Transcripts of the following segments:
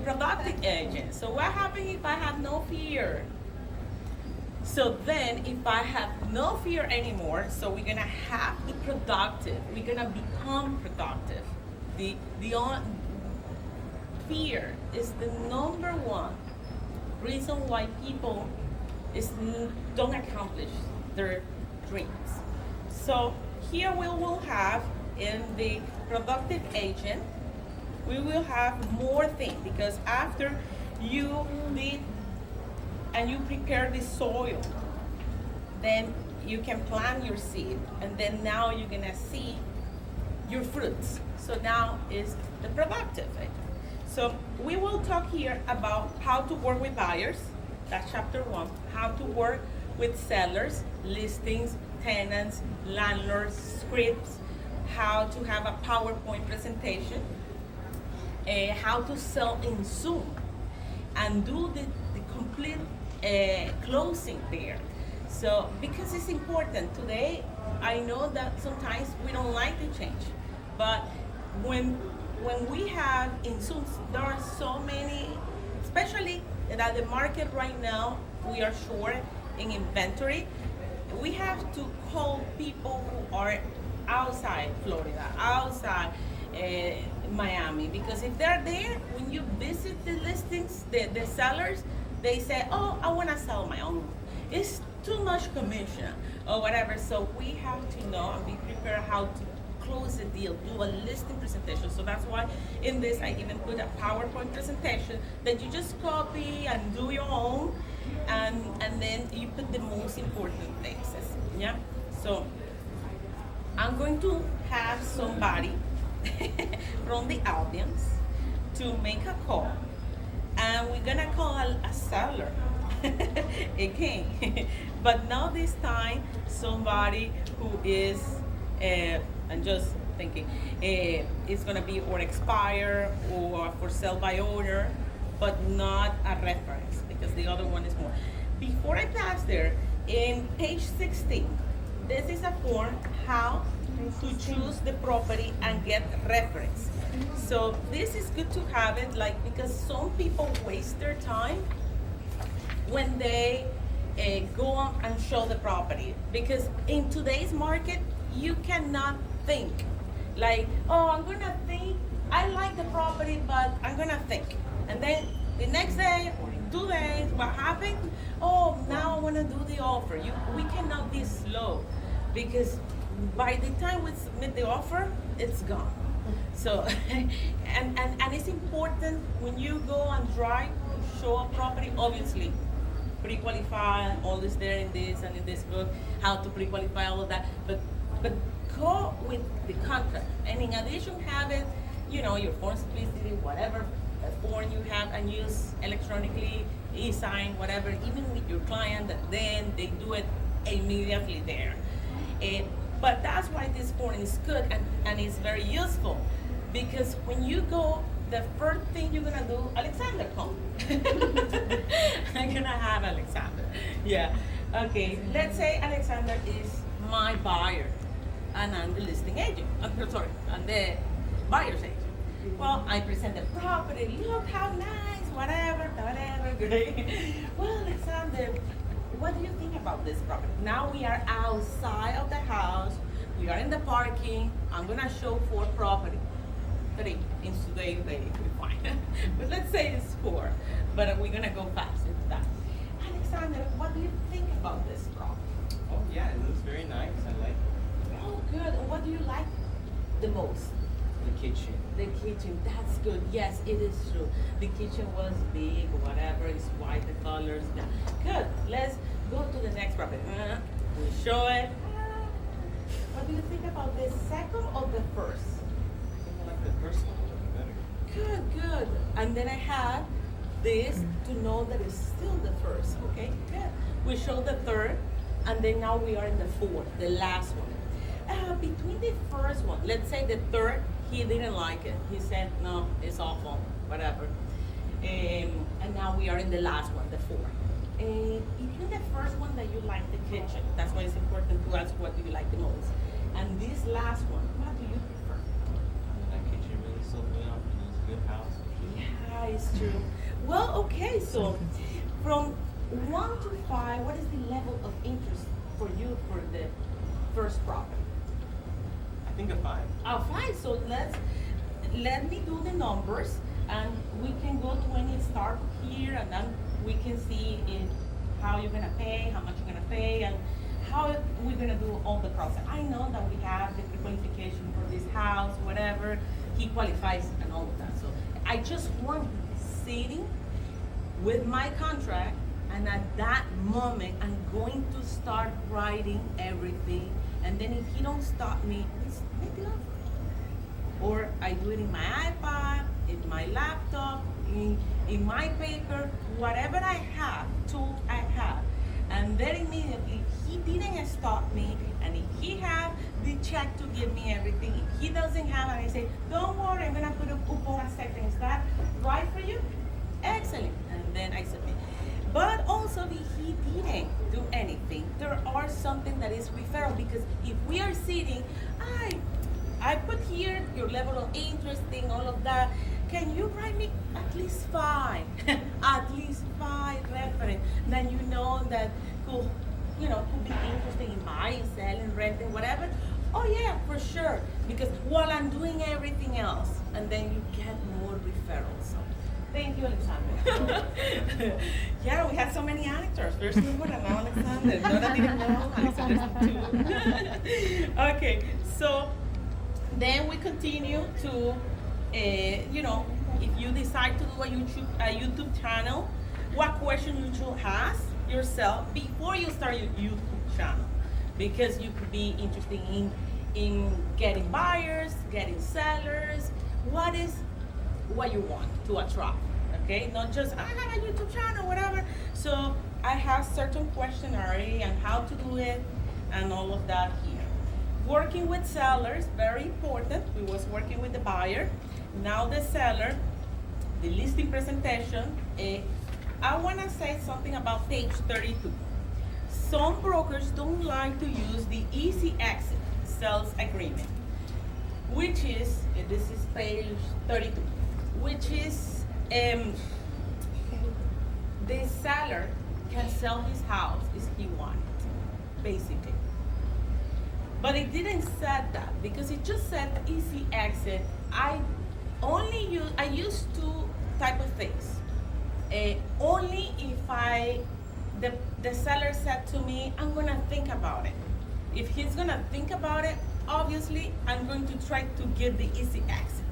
productive agent. So what happens if I have no fear? So then, if I have no fear anymore, so we're gonna have the productive. We're gonna become productive. The fear is the number one reason why people don't accomplish their dreams. So here we will have in the productive agent, we will have more things because after you did and you prepare the soil, then you can plant your seed, and then now you're gonna see your fruits. So now is the productive agent. So we will talk here about how to work with buyers. That's chapter 1. How to work with sellers, listings, tenants, landlords, scripts, how to have a PowerPoint presentation, how to sell in Zoom, and do the complete closing there. So because it's important today, I know that sometimes we don't like the change, but when we have in Zoom, there are so many, especially that the market right now, we are short in inventory. We have to call people who are outside Florida, outside Miami, because if they're there, when you visit the listings, the sellers, they say, oh, I want to sell my own. It's too much commission or whatever. So we have to know and be prepared how to close the deal, do a listing presentation. So that's why in this I even put a PowerPoint presentation that you just copy and do your own, and then you put the most important things. Yeah. So I'm going to have somebody from the audience to make a call, and we're gonna call a seller again, but now this time somebody who is I'm just thinking it's gonna be or expire or for sale by owner, but not a reference because the other one is more. Before I pass there, in page 16, this is a form how to choose the property and get reference. So this is good to have it, like, because some people waste their time when they go on and show the property, because in today's market you cannot think like, oh, I'm gonna think I like the property, but I'm gonna think, and then the next day or in 2 days, what happened? Oh, now I want to do the offer. We cannot be slow, because by the time we submit the offer, it's gone. So, and it's important when you go and try to show a property, obviously, pre-qualify, all is there in this and in this book, how to pre-qualify, all of that, but go with the contract. And in addition, have it, your form simplicity, whatever form you have, and use electronically, e-sign, whatever, even with your client, that then they do it immediately there. But that's why this form is good and it's very useful, because when you go, the first thing you're gonna do, Alexander, come. I'm gonna have Alexander. Yeah. Okay. Let's say Alexander is my buyer, and I'm the listing agent. I'm the buyer's agent. Well, I present the property. Look how nice, whatever, great. Well, Alexander, what do you think about this property? Now we are outside of the house. We are in the parking. I'm gonna show 4 property. 3 in today's day, we find. But let's say it's 4. But we're gonna go fast into that. Alexander, what do you think about this property? Oh yeah, it looks very nice. I like it. Oh, good. What do you like the most? The kitchen. The kitchen, that's good. Yes, it is true. The kitchen was big, whatever, it's white, the colors. Good. Let's go to the next property. We show it. What do you think about the second or the first? I think I like the first one a little better. Good. And then I have this to know that it's still the first. Okay, good. We show the third, and then now we are in the fourth, the last one. Between the first one, let's say the third, he didn't like it. He said, no, it's awful, whatever. And now we are in the last one, the fourth. Between the first one that you like the kitchen, that's why it's important to ask what do you like the most. And this last one, what do you prefer? That kitchen really sold me up, and it's a good house. Yeah, is true. Well, okay, so from 1 to 5, what is the level of interest for you for the first property? I think a 5. Oh, fine. So let me do the numbers, and we can go to any start here, and then we can see how you're gonna pay, how much you're gonna pay, and how we're gonna do all the process. I know that we have the pre-qualification for this house, whatever he qualifies, and all of that. So I just want sitting with my contract, and at that moment, I'm going to start writing everything. And then if he don't stop me, it's make the offer. Or I do it in my iPad, in my laptop, in my paper, whatever I have, tool I have. And then immediately, he didn't stop me, and if he have the check to give me everything, if he doesn't have, and I say, don't worry, I'm gonna put a coupon second. Is that right for you? Excellent. And then I submit. But also, if he didn't do anything, there are something that is referral, because if we are sitting, I put here your level of interest thing, all of that. Can you write me at least 5? At least 5 reference. Then you know that could be interested in buying, selling, renting, whatever. Oh yeah, for sure. Because while I'm doing everything else, and then you get more referrals. So, thank you, Alexander. Yeah, we had so many actors. First Newman and now Alexander. Nora didn't know. Alexander's too. Okay, so then we continue to, if you decide to do a YouTube channel, what question you should ask yourself before you start your YouTube channel, because you could be interested in getting buyers, getting sellers. What is what you want to attract? Okay, not just I have a YouTube channel, whatever. So I have certain questionnaire and how to do it and all of that here. Working with sellers, very important. We was working with the buyer. Now the seller, the listing presentation. I want to say something about page 32. Some brokers don't like to use the easy exit sales agreement, which is, this is page 32, which is the seller can sell his house if he wants, basically. But it didn't say that, because it just said easy exit. I use 2 type of things. Only if the seller said to me, I'm gonna think about it. If he's gonna think about it, obviously I'm going to try to get the easy exit.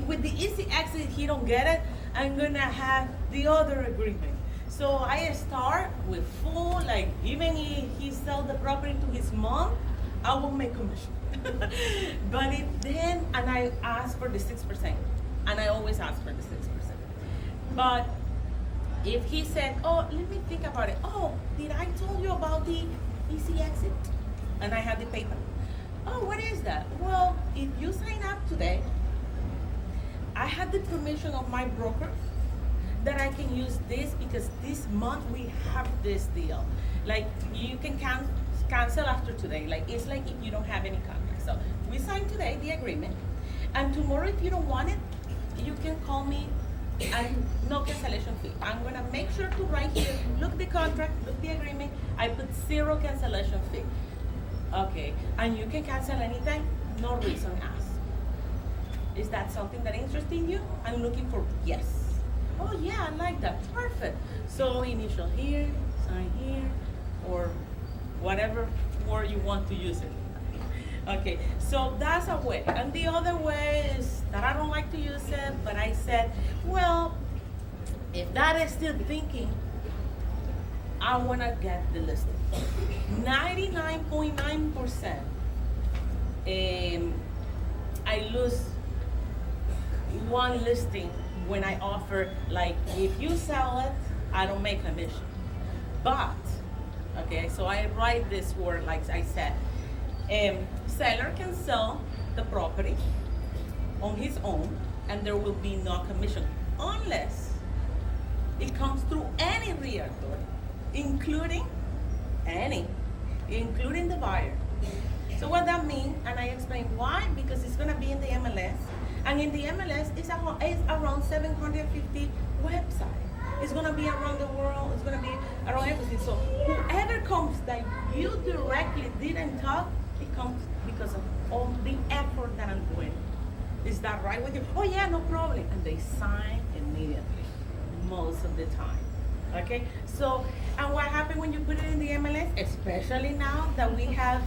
With the easy exit he don't get it, I'm gonna have the other agreement. So I start with full, like even if he sell the property to his mom, I will make commission. But and I ask for the 6%, and I always ask for the 6%. But if he said, oh, let me think about it. Oh, did I tell you about the easy exit? And I have the paper. Oh, what is that? Well, if you sign up today, I have the permission of my broker that I can use this, because this month we have this deal. Like, you can cancel after today. Like, it's like if you don't have any contract. So we sign today the agreement, and tomorrow if you don't want it, you can call me, and no cancellation fee. I'm gonna make sure to write here, look the contract, look the agreement, I put 0 cancellation fee. Okay, and you can cancel anytime, no reason asked. Is that something that interests you? I'm looking for yes. Oh yeah, I like that, perfect. So initial here, sign here, or whatever word you want to use it. Okay, so that's a way. And the other way is that I don't like to use it, but I said, well, if that is still thinking, I want to get the listing. 99.9%, I lose one listing when I offer, like, if you sell it, I don't make commission. But, okay, so I write this word like I said. Seller can sell the property on his own, and there will be no commission unless it comes through any realtor, including the buyer. So what that means, and I explain why, because it's gonna be in the MLS, And in the MLS, it's around 750 websites. It's gonna be around the world. It's gonna be around everything. So whoever comes that you directly didn't talk, it comes because of all the effort that I'm doing. Is that right with you? Oh yeah, no problem. And they sign immediately, most of the time. Okay. So, and what happened when you put it in the MLS, especially now that we have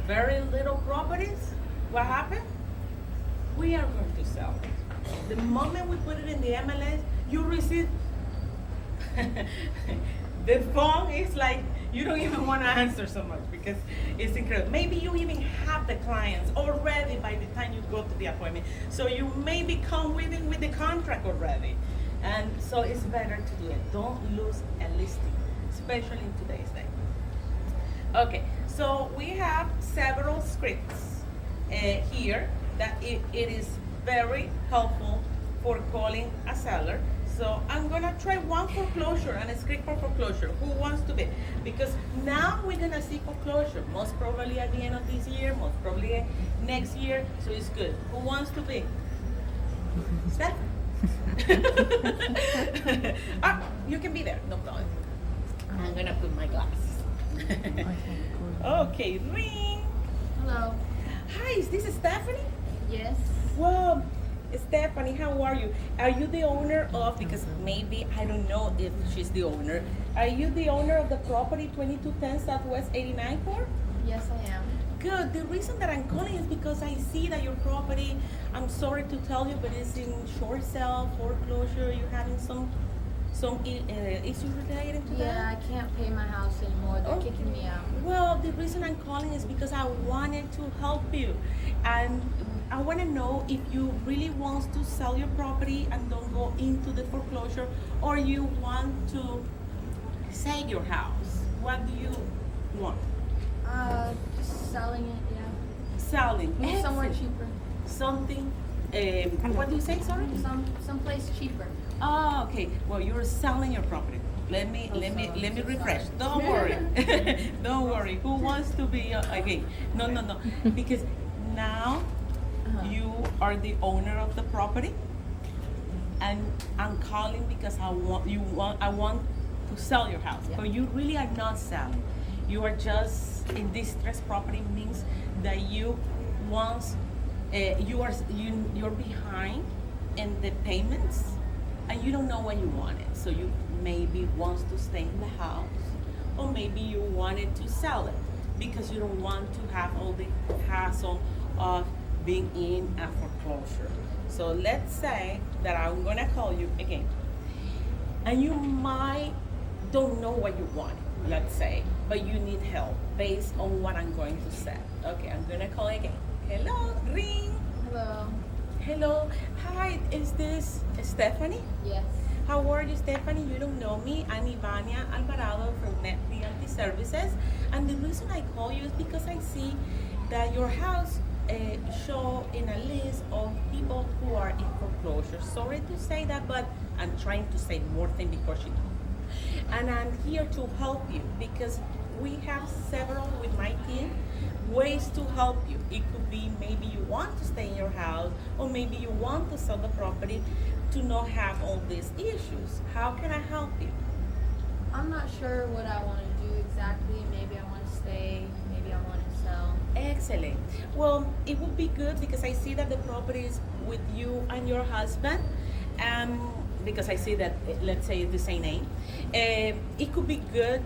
very little properties? What happened? We are going to sell it. The moment we put it in the MLS, you receive the phone is like you don't even want to answer so much because it's incredible. Maybe you even have the clients already by the time you go to the appointment. So you maybe come with the contract already. And so it's better to do it. Don't lose a listing, especially in today's day. Okay, so we have several scripts here that it is very helpful for calling a seller. So I'm gonna try one foreclosure and a script for foreclosure. Who wants to be? Because now we're gonna see foreclosure, most probably at the end of this year, most probably next year, so it's good. Who wants to be? Steph? Ah, you can be there, no problem. I'm gonna put my glasses. Okay, ring. Hello. Hi, is this Stephanie? Yes. Well, Stephanie, how are you? Are you the owner of, because maybe, I don't know if she's the owner, are you the owner of the property 2210 Southwest 89 Court? Yes, I am. Good. The reason that I'm calling is because I see that your property, I'm sorry to tell you, but it's in short sale, foreclosure, you're having some issues related to that? Yeah, I can't pay my house anymore. They're Oh. kicking me out. Well, the reason I'm calling is because I wanted to help you. And I want to know if you really want to sell your property and don't go into the foreclosure, or you want to sell your house. What do you want? Just selling it, yeah. Selling. Maybe somewhere Excellent. cheaper. Something, what do you say, sorry? Someplace cheaper. Oh, okay. Well, you're selling your property. Let me So refresh. sorry. Don't worry. Don't worry. Who wants to be again? No. Because now you are the owner of the property, and I'm calling because I want to sell your house. Yeah. But you really are not selling. You are just in distress property means that you once you're behind in the payments and you don't know when you want it. So you maybe wants to stay in the house, or maybe you wanted to sell it because you don't want to have all the hassle of being in a foreclosure. So let's say that I'm gonna call you again, and you might don't know what you want, let's say, but you need help based on what I'm going to say. Okay, I'm gonna call again. Hello, ring. Hello. Hello, hi, is this Stephanie? Yes. How are you, Stephanie? You don't know me. I'm Ivania Alvarado from Net Realty Services. And the reason I call you is because I see that your house show in a list of people who are in foreclosure. Sorry to say that, but I'm trying to say more things before she does. And I'm here to help you because we have several with my team ways to help you. It could be maybe you want to stay in your house, or maybe you want to sell the property to not have all these issues. How can I help you? I'm not sure what I want to do exactly. Maybe I want to stay. Maybe I want to sell. Excellent. Well, it would be good because I see that the property is with you and your husband. Because I see that, let's say, it's the same name. It could be good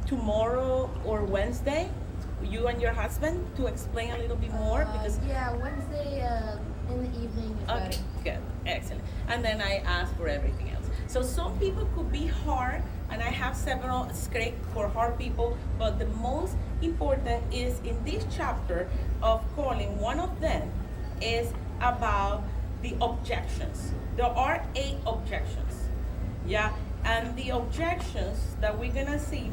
tomorrow or Wednesday, you and your husband, to explain a little bit more because. Yeah, Wednesday in the evening is Okay, better. good, excellent. And then I ask for everything else. So some people could be hard, and I have several scripts for hard people, but the most important is in this chapter of calling. One of them is about the objections. There are 8 objections, yeah, and the objections that we're gonna see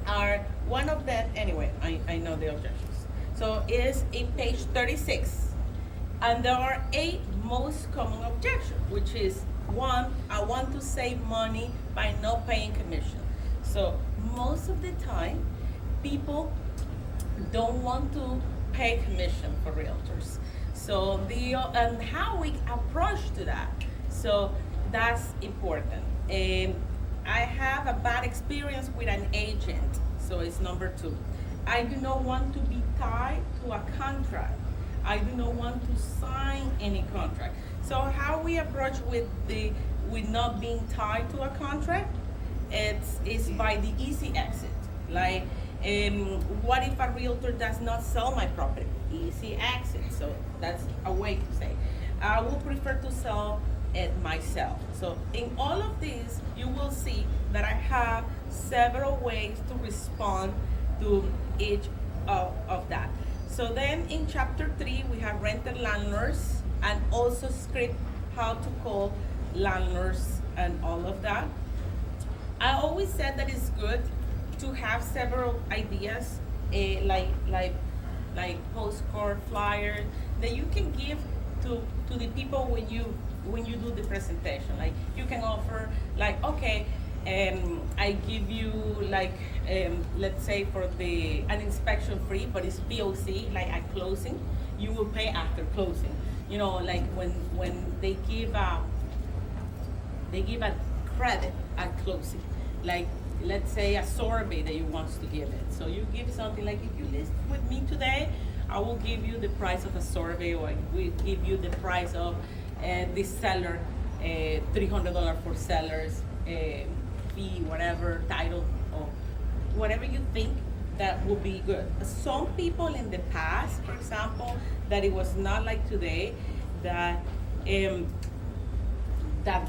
are one of them. Anyway, I know the objections. So it's in page 36. And there are 8 most common objections, which is 1, I want to save money by not paying commission. So most of the time, people don't want to pay commission for realtors. So the and how we approach to that. So that's important. I have a bad experience with an agent. So it's number two. I do not want to be tied to a contract. I do not want to sign any contract. So how we approach with not being tied to a contract, it's by the easy exit. Like, what if a realtor does not sell my property? Easy exit. So that's a way to say. I would prefer to sell it myself. So in all of these, you will see that I have several ways to respond to each of that. So then in chapter 3, we have rented landlords and also script how to call landlords and all of that. I always said that it's good to have several ideas, like postcard flyers that you can give to the people when you do the presentation. Like you can offer like, okay, I give you like, let's say for an inspection free, but it's POC, like at closing, you will pay after closing. You know, like when they give a credit at closing, like let's say a survey that you want to give it. So you give something like, if you list with me today, I will give you the price of a survey, or I will give you the price of this seller, $300 for sellers, fee, whatever, title, or whatever you think that would be good. Some people in the past, for example, that it was not like today, that that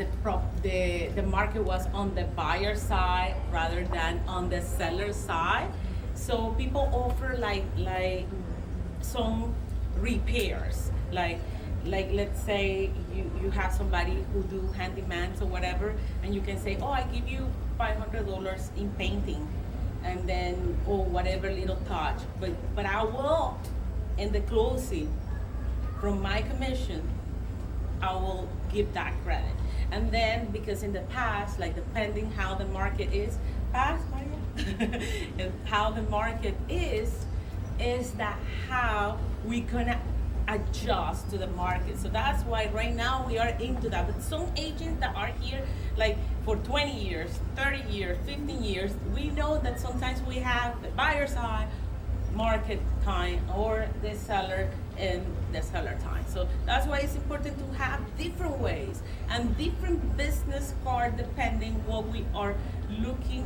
the market was on the buyer side rather than on the seller side. So people offer like some repairs, like let's say you have somebody who do handymans or whatever, and you can say, oh, I give you $500 in painting, and then or whatever little touch, but I will in the closing from my commission, I will give that credit. And then because in the past, like depending how the market is, and how the market is that how we gonna adjust to the market. So that's why right now we are into that. But some agents that are here like for 20 years, 30 years, 15 years, we know that sometimes we have the buyer side, market time, or the seller and the seller time. So that's why it's important to have different ways and different business card depending what we are looking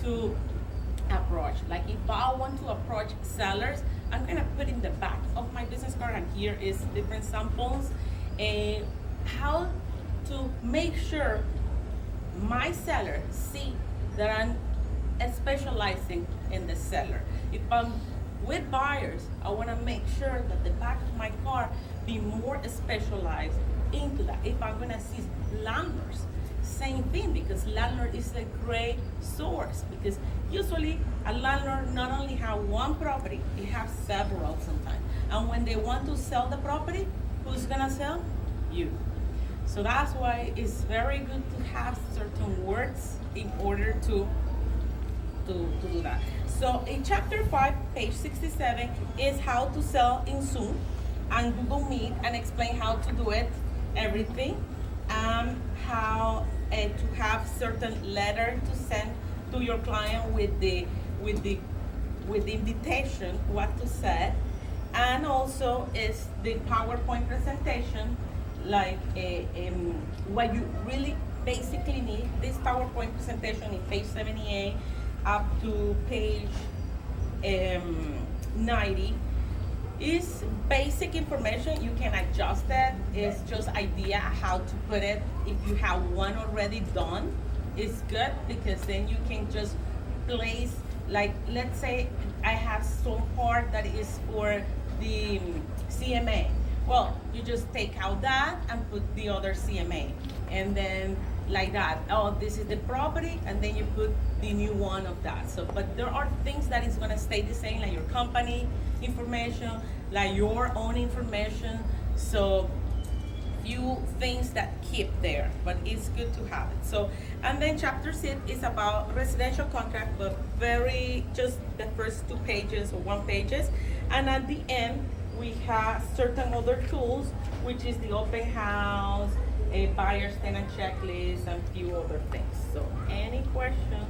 to approach. Like if I want to approach sellers, I'm gonna put in the back of my business card, and here is different samples, how to make sure my seller see that I'm specializing in the seller. If I'm with buyers, I want to make sure that the back of my car be more specialized into that. If I'm going to see landlords, same thing, because landlord is a great source, because usually a landlord not only have one property, he have several sometimes. And when they want to sell the property, who's going to sell? You. So that's why it's very good to have certain words in order to do that. So in chapter 5, page 67, is how to sell in Zoom and Google Meet, and explain how to do it, everything, how to have certain letter to send to your client with the invitation, what to say, and also is the PowerPoint presentation, like what you really basically need. This PowerPoint presentation in page 78 up to page 90 is basic information. You can adjust it. It's just idea how to put it. If you have one already done, it's good, because then you can just place, like let's say I have some part that is for the CMA. Well, you just take out that and put the other CMA, and then like that. Oh, this is the property, and then you put the new one of that. So, but there are things that is gonna stay the same, like your company information, like your own information. So, few things that keep there, but it's good to have it. So, and then chapter 6 is about residential contract, but very just the first 2 pages or 1 pages, and at the end we have certain other tools, which is the open house, a buyer's tenant checklist, and few other things. So any questions?